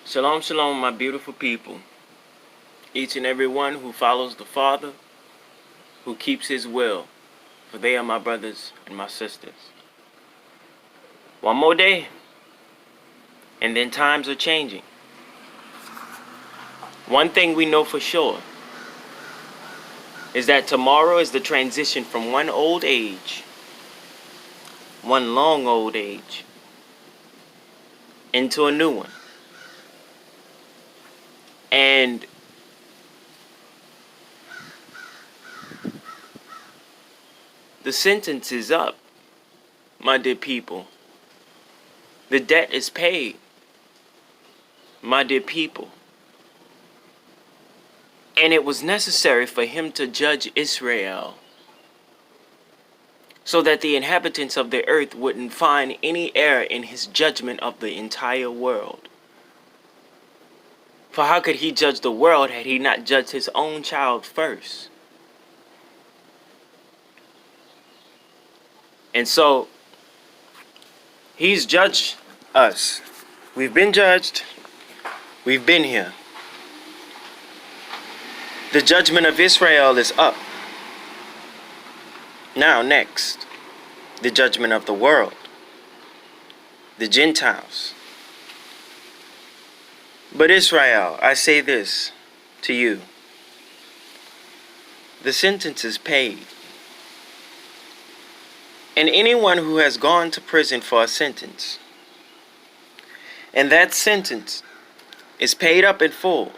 Shalom, shalom, my beautiful people. Each and every one who follows the Father, who keeps His will, for they are my brothers and my sisters. One more day, and then times are changing. One thing we know for sure is that tomorrow is the transition from one old age, one long old age, into a new one. And the sentence is up, my dear people. The debt is paid, my dear people. And it was necessary for him to judge Israel so that the inhabitants of the earth wouldn't find any error in his judgment of the entire world. For how could he judge the world had he not judged his own child first? And so, he's judged us. We've been judged. We've been here. The judgment of Israel is up. Now, next, the judgment of the world, the Gentiles. But Israel, I say this to you. The sentence is paid. And anyone who has gone to prison for a sentence, and that sentence is paid up in full,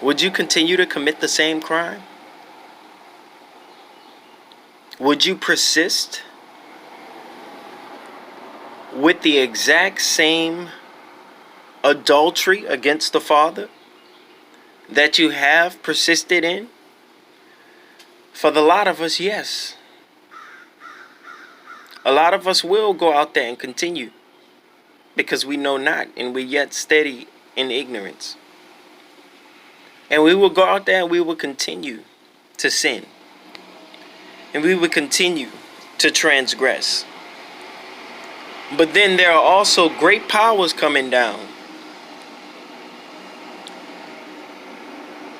would you continue to commit the same crime? Would you persist with the exact same adultery against the Father that you have persisted in? For the lot of us, yes. A lot of us will go out there and continue because we know not, and we're yet steady in ignorance. And we will go out there and we will continue to sin. And we will continue to transgress. But then there are also great powers coming down.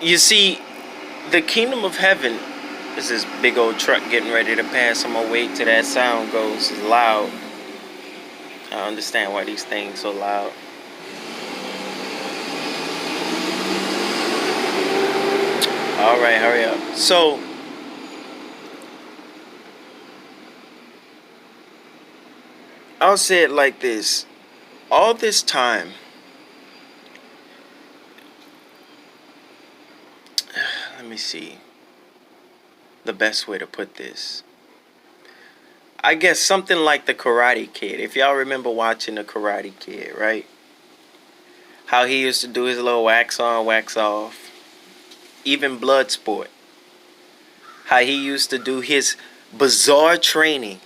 You see, the kingdom of heaven is this big old truck getting ready to pass. I'm gonna wait till that sound goes. It's loud. I don't understand why these things so loud. Alright, hurry up. So, I'll say it like this. All this time, let me see the best way to put this. I guess something like the Karate Kid. If y'all remember watching the Karate Kid, right? How he used to do his little wax on, wax off. Even Bloodsport. How he used to do his bizarre training.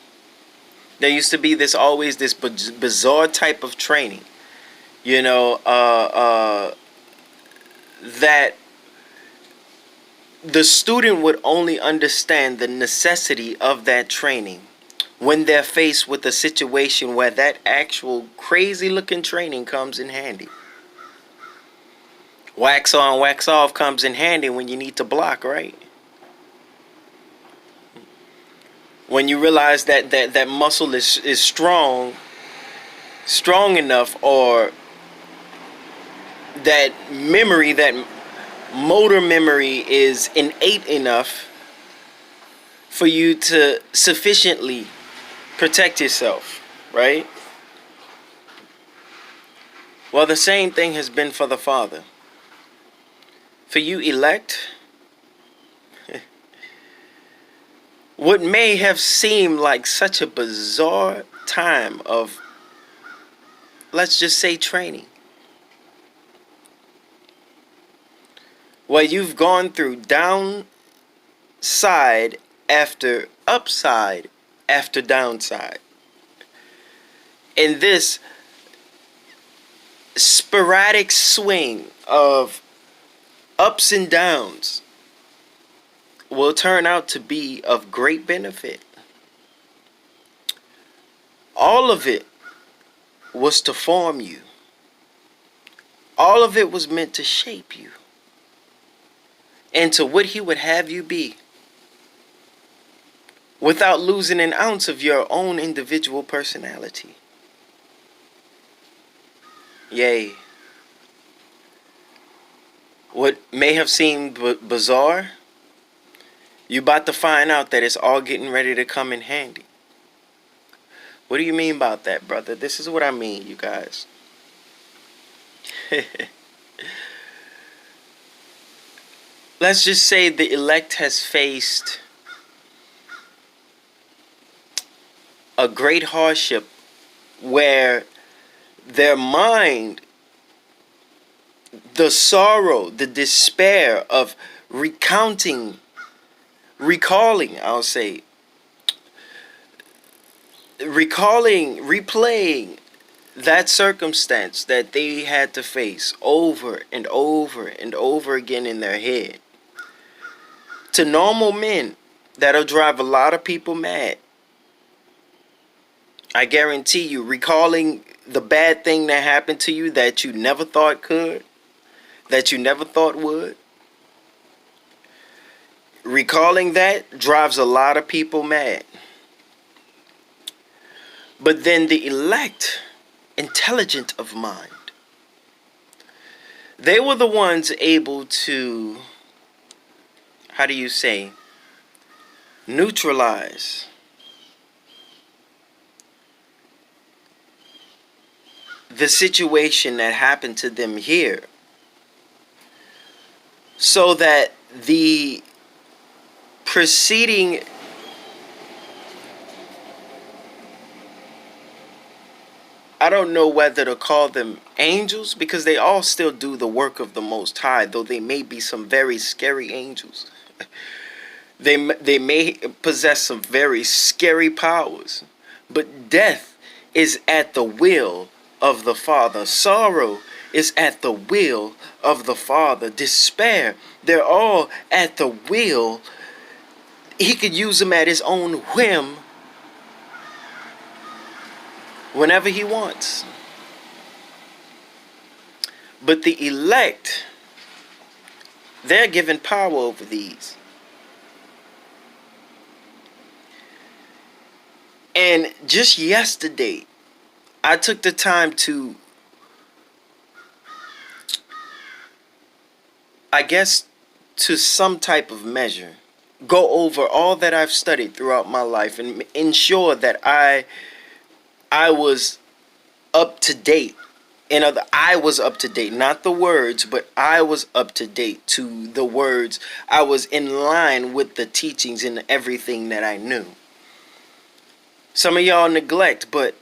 There used to be always this bizarre type of training, you know, that the student would only understand the necessity of that training when they're faced with a situation where that actual crazy looking training comes in handy. Wax on, wax off comes in handy when you need to block, right? When you realize that muscle is strong enough, or that motor memory is innate enough for you to sufficiently protect yourself, right? Well, the same thing has been for the Father. For you elect, what may have seemed like such a bizarre time of, let's just say, training, where you've gone through downside after upside after downside, in this sporadic swing of ups and downs, will turn out to be of great benefit. All of it was to form you. All of it was meant to shape you into what he would have you be, without losing an ounce of your own individual personality. Yea, what may have seemed bizarre, you about to find out that it's all getting ready to come in handy. What do you mean about that, brother? This is what I mean, you guys. Let's just say the elect has faced a great hardship where their mind, the sorrow, the despair of recalling, replaying that circumstance that they had to face over and over and over again in their head. To normal men, that'll drive a lot of people mad. I guarantee you, recalling the bad thing that happened to you that you never thought could, that you never thought would. Recalling that drives a lot of people mad. But then the elect, intelligent of mind, they were the ones able to, how do you say, neutralize the situation that happened to them here, so that the preceding I don't know whether to call them angels, because they all still do the work of the Most High, though they may be some very scary angels. They may possess some very scary powers, but death is at the will of the Father. Sorrow is at the will of the Father. Despair, they're all at the will. He could use them at his own whim whenever he wants. But the elect, they're given power over these. And just yesterday, I took the time to, I guess, to some type of measure, go over all that I've studied throughout my life and ensure that I was up to date. I was up to date, not the words, but I was up to date to the words. I was in line with the teachings and everything that I knew. Some of y'all neglect, but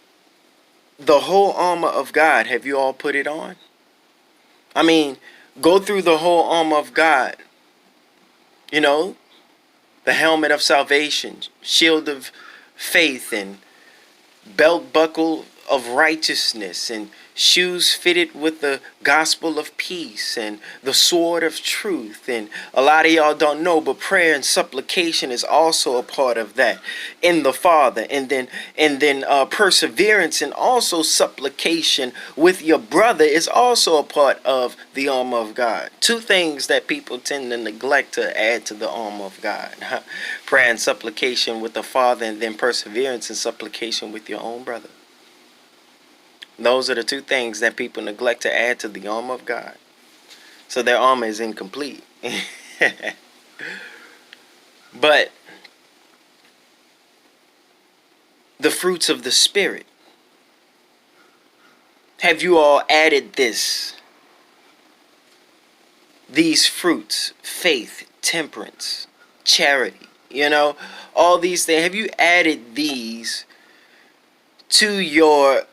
the whole armor of God, have you all put it on? I mean, go through the whole armor of God. You know, the helmet of salvation, shield of faith, and belt buckle of righteousness, and shoes fitted with the gospel of peace, and the sword of truth. And a lot of y'all don't know, but prayer and supplication is also a part of that in the Father. And then perseverance and also supplication with your brother is also a part of the armor of God. Two things that people tend to neglect to add to the armor of God: prayer and supplication with the Father, and then perseverance and supplication with your own brother. Those are the two things that people neglect to add to the armor of God. So their armor is incomplete. But the fruits of the Spirit. Have you all added these fruits? Faith, temperance, charity, all these things. Have you added these to your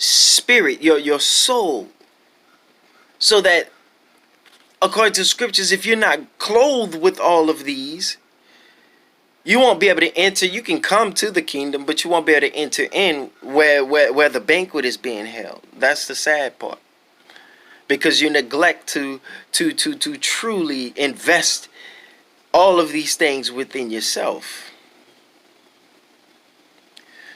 spirit, your soul, so that, according to scriptures, if you're not clothed with all of these, you won't be able to enter. You can come to the kingdom, but you won't be able to enter in where the banquet is being held. That's the sad part, because you neglect to truly invest all of these things within yourself.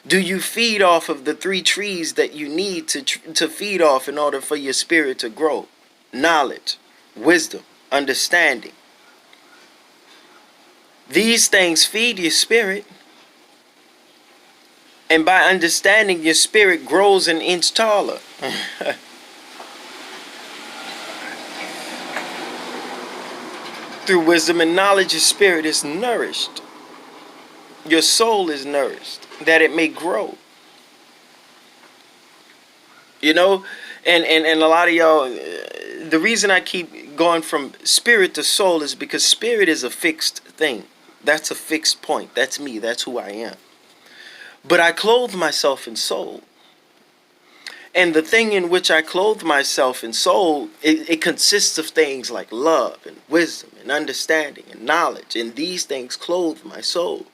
Do you feed off of the three trees that you need to feed off in order for your spirit to grow? Knowledge, wisdom, understanding. These things feed your spirit. And by understanding, your spirit grows an inch taller. Through wisdom and knowledge, your spirit is nourished. Your soul is nourished, that it may grow. You know, and a lot of y'all, the reason I keep going from spirit to soul is because spirit is a fixed thing. That's a fixed point. That's me. That's who I am. But I clothe myself in soul. And the thing in which I clothe myself in soul, it consists of things like love and wisdom and understanding and knowledge. And these things clothe my soul.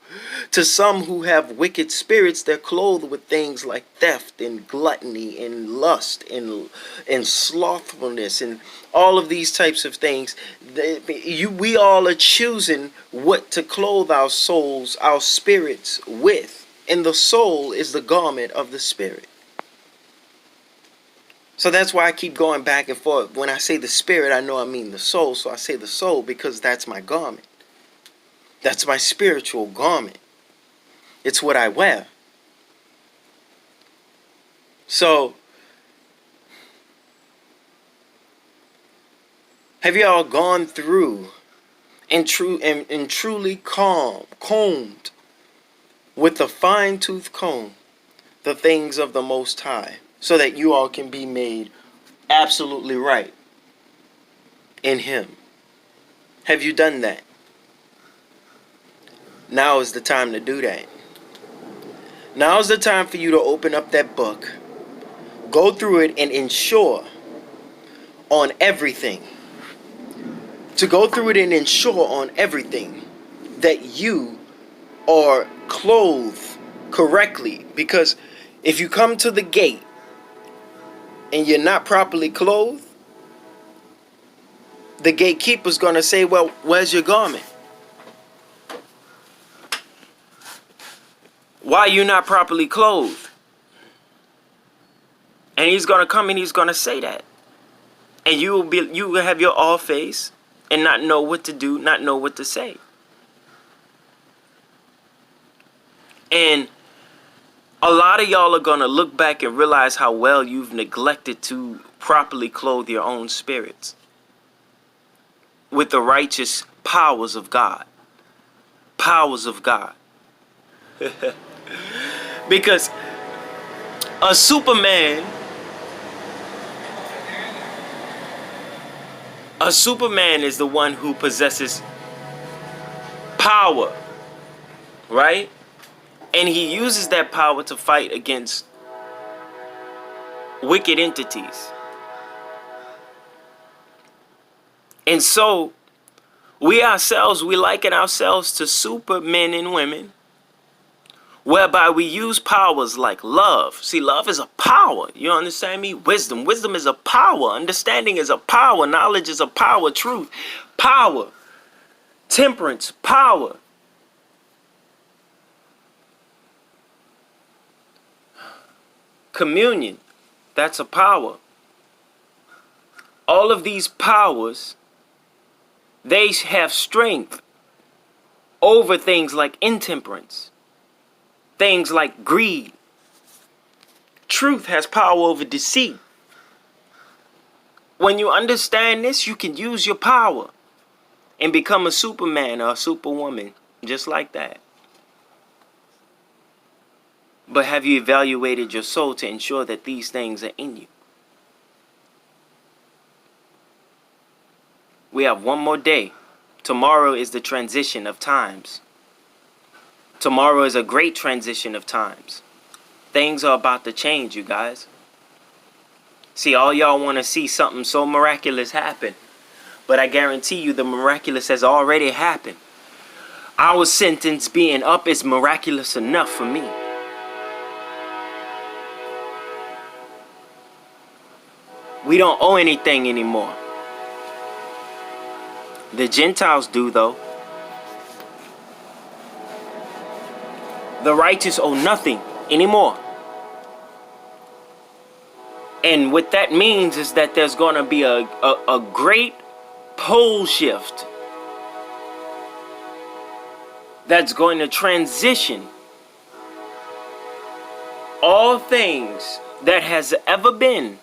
To some who have wicked spirits, they're clothed with things like theft and gluttony and lust and slothfulness and all of these types of things. We all are choosing what to clothe our souls, our spirits with. And the soul is the garment of the spirit. So that's why I keep going back and forth. When I say the spirit, I know I mean the soul. So I say the soul because that's my garment. That's my spiritual garment. It's what I wear. So, have you all gone through and truly combed with a fine-tooth comb the things of the Most High, so that you all can be made absolutely right in Him? Have you done that? Now is the time to do that. Now is the time for you to open up that book, go through it, and ensure on everything. To go through it and ensure on everything that you are clothed correctly. Because if you come to the gate and you're not properly clothed, the gatekeeper's going to say, well, where's your garment? Why are you not properly clothed? And he's going to come and he's going to say that. And you will have your all face and not know what to do, not know what to say. And a lot of y'all are going to look back and realize how well you've neglected to properly clothe your own spirits with the righteous powers of God. Powers of God. Because a Superman is the one who possesses power, right? And he uses that power to fight against wicked entities. And so, we liken ourselves to supermen and women, whereby we use powers like love. See, love is a power. You understand me? Wisdom is a power. Understanding is a power. Knowledge is a power. Truth, power. Temperance, power. Communion, that's a power. All of these powers, they have strength over things like intemperance, things like greed. Truth has power over deceit. When you understand this, you can use your power and become a Superman or a Superwoman, just like that. But have you evaluated your soul to ensure that these things are in you? We have one more day. Tomorrow is the transition of times. Tomorrow is a great transition of times. Things are about to change, you guys. See, all y'all want to see something so miraculous happen. But I guarantee you the miraculous has already happened. Our sentence being up is miraculous enough for me. We don't owe anything anymore. The Gentiles do, though. The righteous owe nothing. anymore. And what that means is that there's going to be a great pole shift that's going to transition all things that has ever been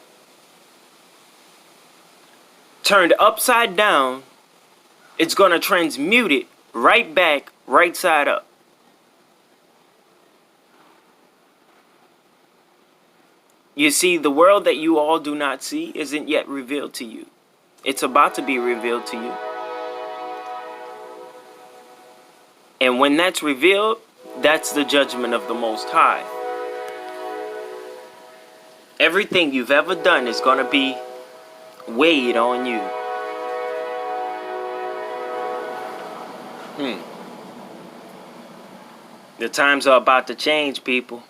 turned upside down. It's going to transmute it right back, right side up. You see, the world that you all do not see isn't yet revealed to you. It's about to be revealed to you. And when that's revealed, that's the judgment of the Most High. Everything you've ever done is going to be weighed on you. The times are about to change, people.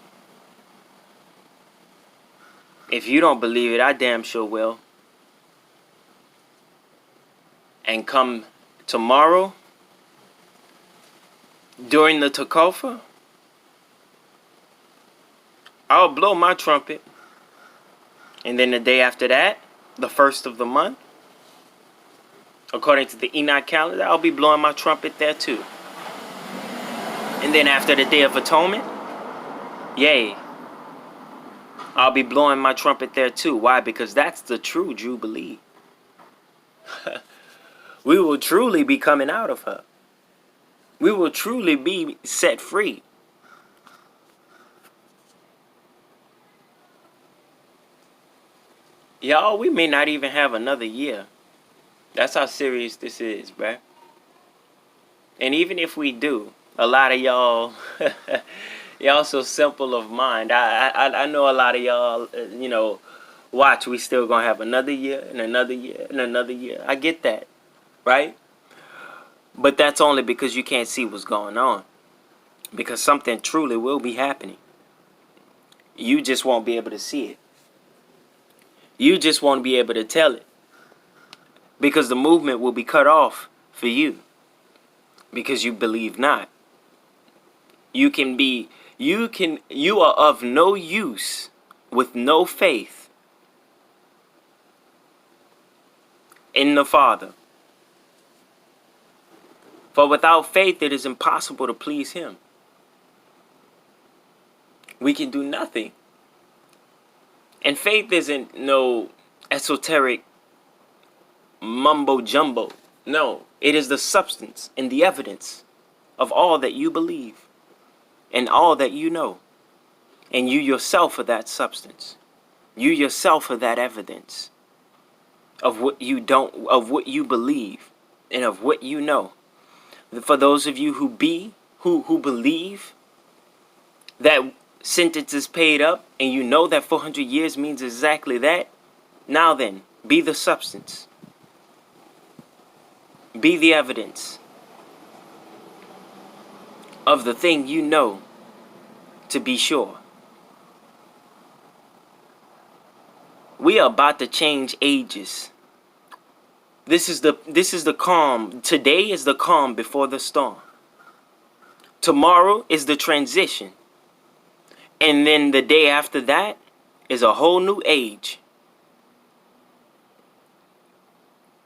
If you don't believe it, I damn sure will. And come tomorrow, during the Takofa, I'll blow my trumpet. And then the day after that, the first of the month, according to the Enoch calendar, I'll be blowing my trumpet there too. And then after the Day of Atonement, yay, I'll be blowing my trumpet there too. Why? Because that's the true Jubilee. We will truly be coming out of her. We will truly be set free. Y'all, we may not even have another year. That's how serious this is, bruh. And even if we do, a lot of y'all, y'all so simple of mind. I know a lot of y'all, watch, we still gonna have another year and another year and another year. I get that, right? But that's only because you can't see what's going on. Because something truly will be happening. You just won't be able to see it. You just won't be able to tell it. Because the movement will be cut off for you. Because you believe not. You are of no use with no faith in the Father. For without faith, it is impossible to please Him. We can do nothing. And faith isn't no esoteric mumbo jumbo. No, it is the substance and the evidence of all that you believe and all that you know. And you yourself are that substance. You yourself are that evidence of what you believe and of what you know. For those of you who believe that sentence is paid up and you know that 400 years means exactly that, now then, be the substance. Be the evidence of the thing you know to be sure. We are about to change ages. This is the calm. Today is the calm before the storm. Tomorrow is the transition. And then the day after that is a whole new age.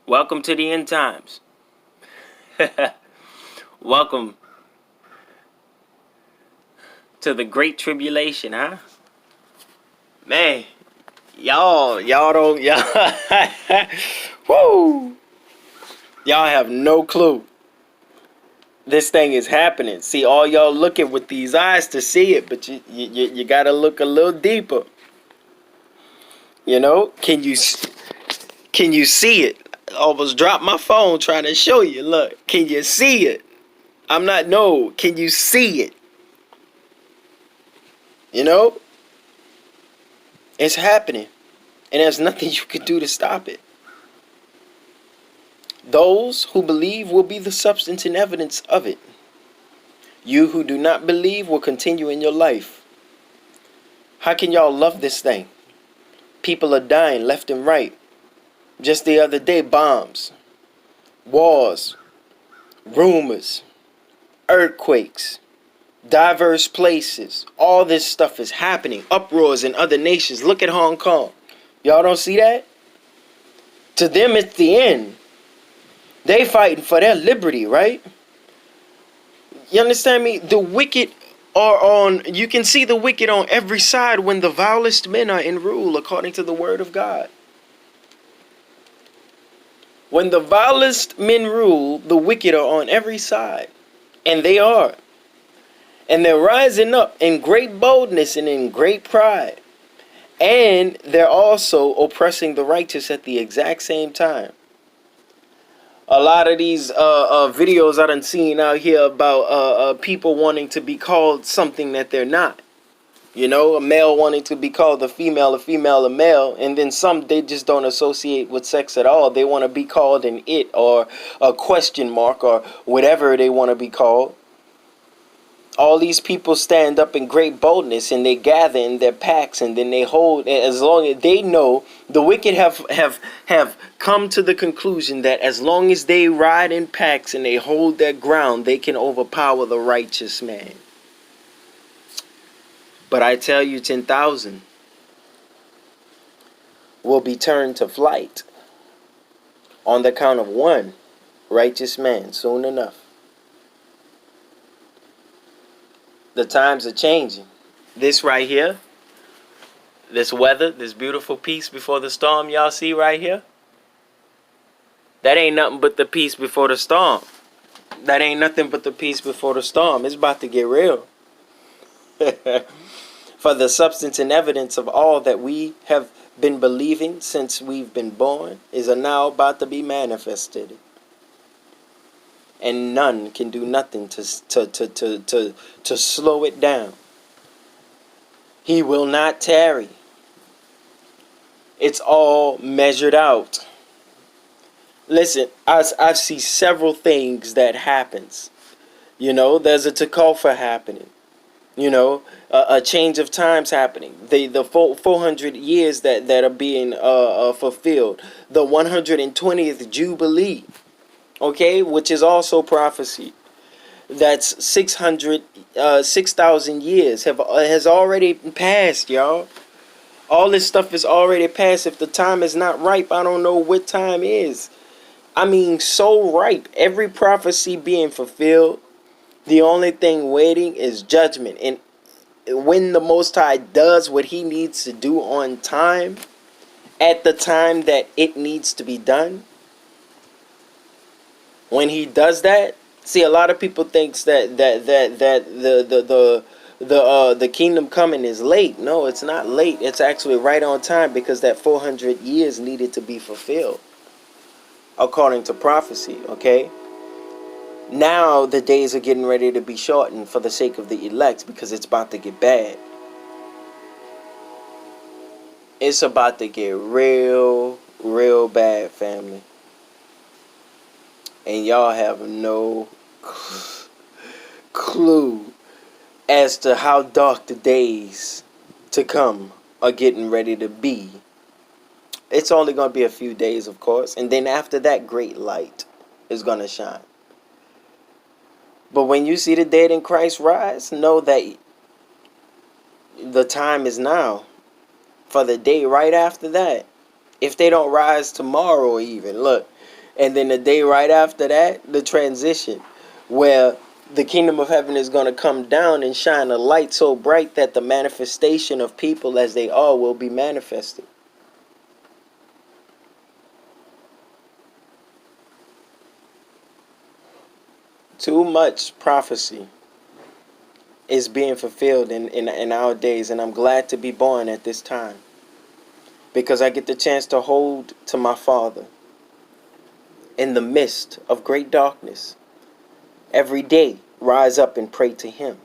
Welcome to the end times. Welcome to the Great Tribulation, huh? Man, y'all woo! Y'all have no clue. This thing is happening. See, all y'all looking with these eyes to see it, but you gotta look a little deeper. Can you see it? I almost dropped my phone trying to show you. Look, can you see it? Can you see it? It's happening. And there's nothing you can do to stop it. Those who believe will be the substance and evidence of it. You who do not believe will continue in your life. How can y'all love this thing? People are dying left and right. Just the other day, bombs, wars, rumors, earthquakes, diverse places. All this stuff is happening. Uproars in other nations. Look at Hong Kong. Y'all don't see that? To them, it's the end. They fighting for their liberty, right? You understand me? The wicked are on, you can see the wicked on every side when the vilest men are in rule, according to the word of God. When the vilest men rule, the wicked are on every side. And they are. And they're rising up in great boldness and in great pride. And they're also oppressing the righteous at the exact same time. A lot of these videos I done seen out here about people wanting to be called something that they're not. You know, a male wanting to be called a female a male, and then some, they just don't associate with sex at all. They want to be called an it or a question mark or whatever they want to be called. All these people stand up in great boldness and they gather in their packs, and then they hold, as long as they know, the wicked have come to the conclusion that as long as they ride in packs and they hold their ground, they can overpower the righteous man. But I tell you, 10,000 will be turned to flight on the count of one righteous man soon enough. The times are changing. This right here, this weather, this beautiful peace before the storm y'all see right here, that ain't nothing but the peace before the storm. That ain't nothing but the peace before the storm. It's about to get real. For the substance and evidence of all that we have been believing since we've been born is now about to be manifested. And none can do nothing to slow it down. He will not tarry. It's all measured out. Listen, I see several things that happens. You know, there's a Tekofa happening. You know, a change of times happening. The 400 years that are being fulfilled. The 120th Jubilee. Okay, which is also prophecy. That's 6,000 years has already passed, y'all. All this stuff is already past. If the time is not ripe, I don't know what time is. I mean, so ripe. Every prophecy being fulfilled. The only thing waiting is judgment. And when the Most High does what he needs to do on time, at the time that it needs to be done, when he does that, see, a lot of people thinks that the kingdom coming is late. No, it's not late. It's actually right on time, because that 400 years needed to be fulfilled according to prophecy. Okay. Now the days are getting ready to be shortened for the sake of the elect, because it's about to get bad. It's about to get real bad, family. And y'all have no clue as to how dark the days to come are getting ready to be. It's only going to be a few days, of course. And then after that, great light is going to shine. But when you see the dead in Christ rise, know that the time is now for the day right after that. If they don't rise tomorrow even, look. And then the day right after that, the transition, where the kingdom of heaven is going to come down and shine a light so bright that the manifestation of people as they are will be manifested. Too much prophecy is being fulfilled in our days, and I'm glad to be born at this time, because I get the chance to hold to my Father in the midst of great darkness. Every day, rise up and pray to him.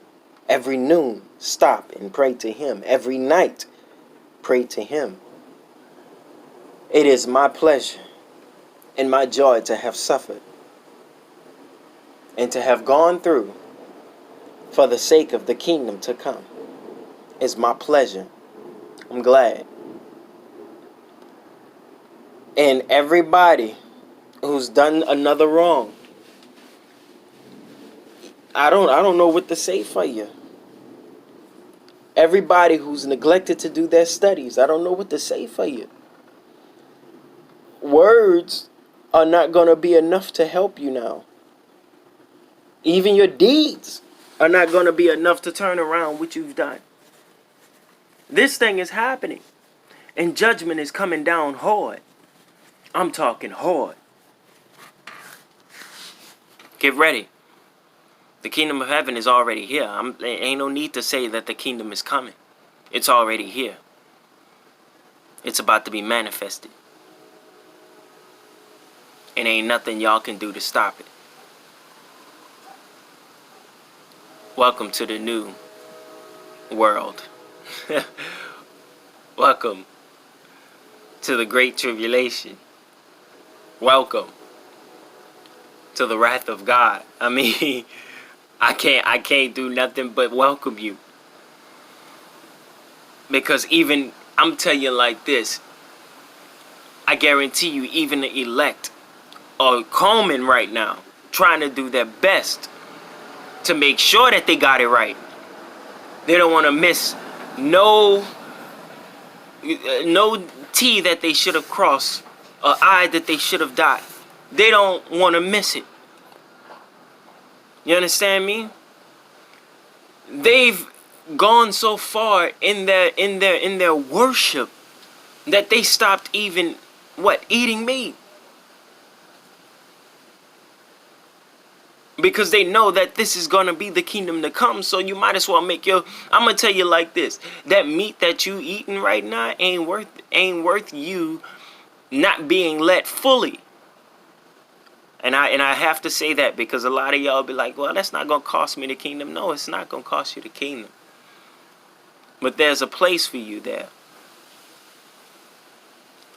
Every noon, stop and pray to him. Every night, pray to him. It is my pleasure and my joy to have suffered and to have gone through for the sake of the kingdom to come. It's my pleasure. I'm glad. And everybody who's done another wrong, I don't know what to say for you. Everybody who's neglected to do their studies, I don't know what to say for you. Words are not going to be enough to help you now. Even your deeds are not going to be enough to turn around what you've done. This thing is happening, and judgment is coming down hard. I'm talking hard. Get ready. The kingdom of heaven is already here. There ain't no need to say that the kingdom is coming. It's already here. It's about to be manifested. And ain't nothing y'all can do to stop it. Welcome to the new world. Welcome to the great tribulation. Welcome to the wrath of God. I mean, I can't do nothing but welcome you. Because even, I'm telling you like this, I guarantee you even the elect are combing right now, trying to do their best to make sure that they got it right. They don't want to miss no T that they should have crossed, or I that they should have dotted. They don't want to miss it. You understand me? They've gone so far in their worship that they stopped even eating meat. Because they know that this is going to be the kingdom to come. So you might as well I'm going to tell you like this. That meat that you eating right now ain't worth you not being let fully. And I have to say that because a lot of y'all be like, well, that's not going to cost me the kingdom. No, it's not going to cost you the kingdom. But there's a place for you there.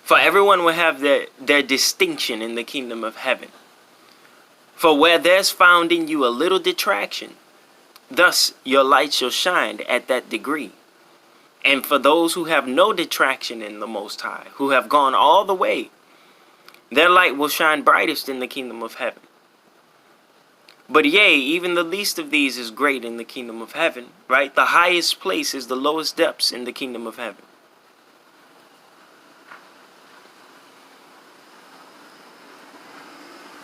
For everyone will have their distinction in the kingdom of heaven. For where there's found in you a little detraction, thus your light shall shine at that degree. And for those who have no detraction in the Most High, who have gone all the way, their light will shine brightest in the kingdom of heaven. But yea, even the least of these is great in the kingdom of heaven, right? The highest place is the lowest depths in the kingdom of heaven.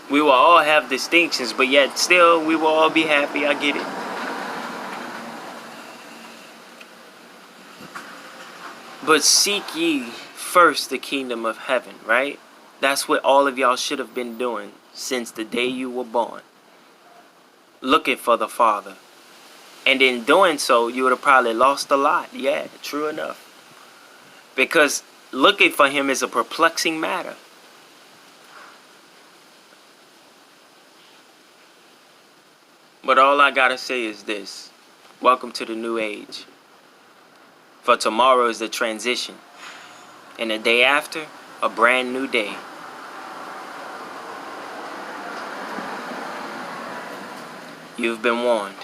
We will all have distinctions, but yet still we will all be happy. I get it. But seek ye first the kingdom of heaven, right? That's what all of y'all should have been doing since the day you were born. Looking for the Father. And in doing so, you would have probably lost a lot. Yeah, true enough. Because looking for him is a perplexing matter. But all I gotta say is this. Welcome to the new age. For tomorrow is the transition. And the day after, a brand new day. You've been warned.